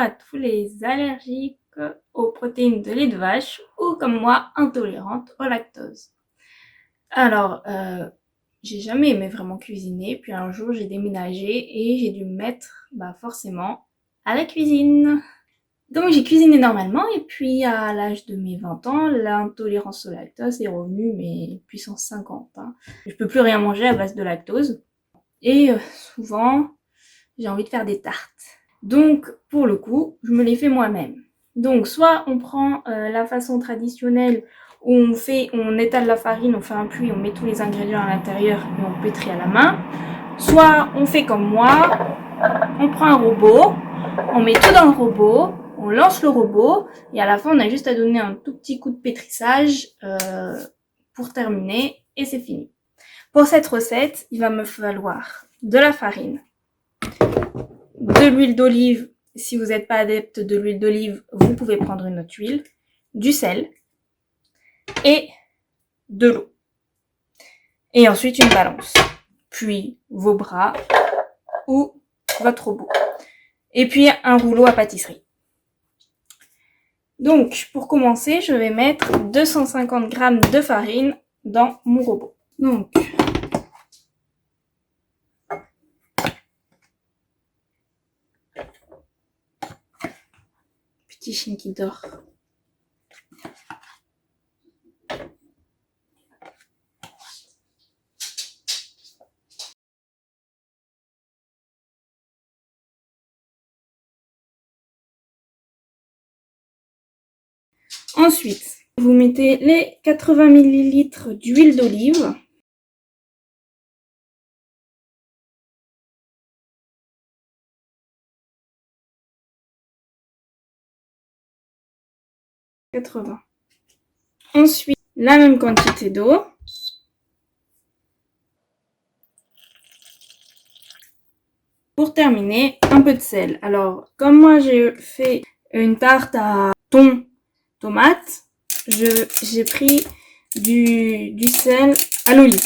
à tous les allergiques aux protéines de lait de vache ou comme moi, intolérantes au lactose. Alors, j'ai jamais aimé vraiment cuisiner, puis un jour j'ai déménagé et j'ai dû me mettre forcément à la cuisine. Donc j'ai cuisiné normalement et puis à l'âge de mes 20 ans, l'intolérance au lactose est revenue, mais puissance 50. Je peux plus rien manger à base de lactose et souvent j'ai envie de faire des tartes. Donc pour le coup, je me les fais moi-même. Donc soit on prend la façon traditionnelle où on étale la farine, on fait un puits, on met tous les ingrédients à l'intérieur et on pétrit à la main. Soit on fait comme moi, on prend un robot, on met tout dans le robot, on lance le robot et à la fin on a juste à donner un tout petit coup de pétrissage pour terminer et c'est fini. Pour cette recette, il va me falloir de la farine, de l'huile d'olive. Si vous n'êtes pas adepte de l'huile d'olive, vous pouvez prendre une autre huile, du sel et de l'eau. Et ensuite une balance, puis vos bras ou votre robot. Et puis un rouleau à pâtisserie. Donc pour commencer, je vais mettre 250 g de farine dans mon robot. Donc petit chien qui dort. Ensuite, vous mettez les 80 ml d'huile d'olive. Ensuite, la même quantité d'eau. Pour terminer, un peu de sel. Alors, comme moi j'ai fait une tarte à thon, tomate, j'ai pris du sel à l'olive.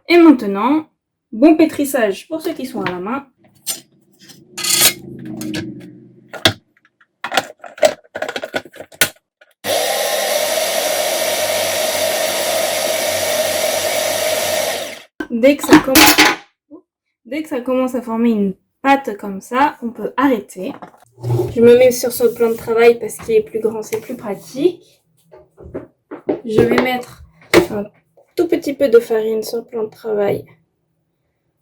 Et maintenant, bon pétrissage pour ceux qui sont à la main. Dès que ça commence à former une pâte comme ça, on peut arrêter. Je me mets sur ce plan de travail parce qu'il est plus grand, c'est plus pratique. Je vais mettre un tout petit peu de farine sur le plan de travail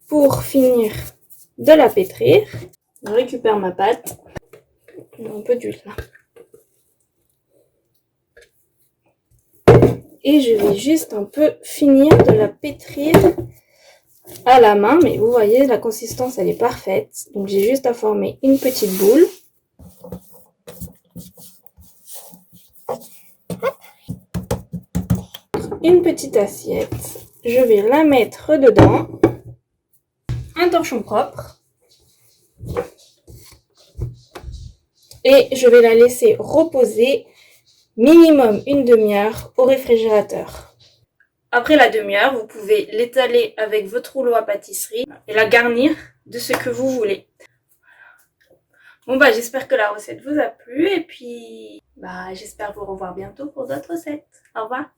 pour finir de la pétrir. Je récupère ma pâte. Un peu d'huile là. Et je vais juste un peu finir de la pétrir à la main, mais vous voyez la consistance elle est parfaite, donc j'ai juste à former une petite boule. Une petite assiette, je vais la mettre dedans, un torchon propre et je vais la laisser reposer minimum une demi-heure au réfrigérateur. Après la demi-heure, vous pouvez l'étaler avec votre rouleau à pâtisserie et la garnir de ce que vous voulez. Bon j'espère que la recette vous a plu et puis j'espère vous revoir bientôt pour d'autres recettes. Au revoir.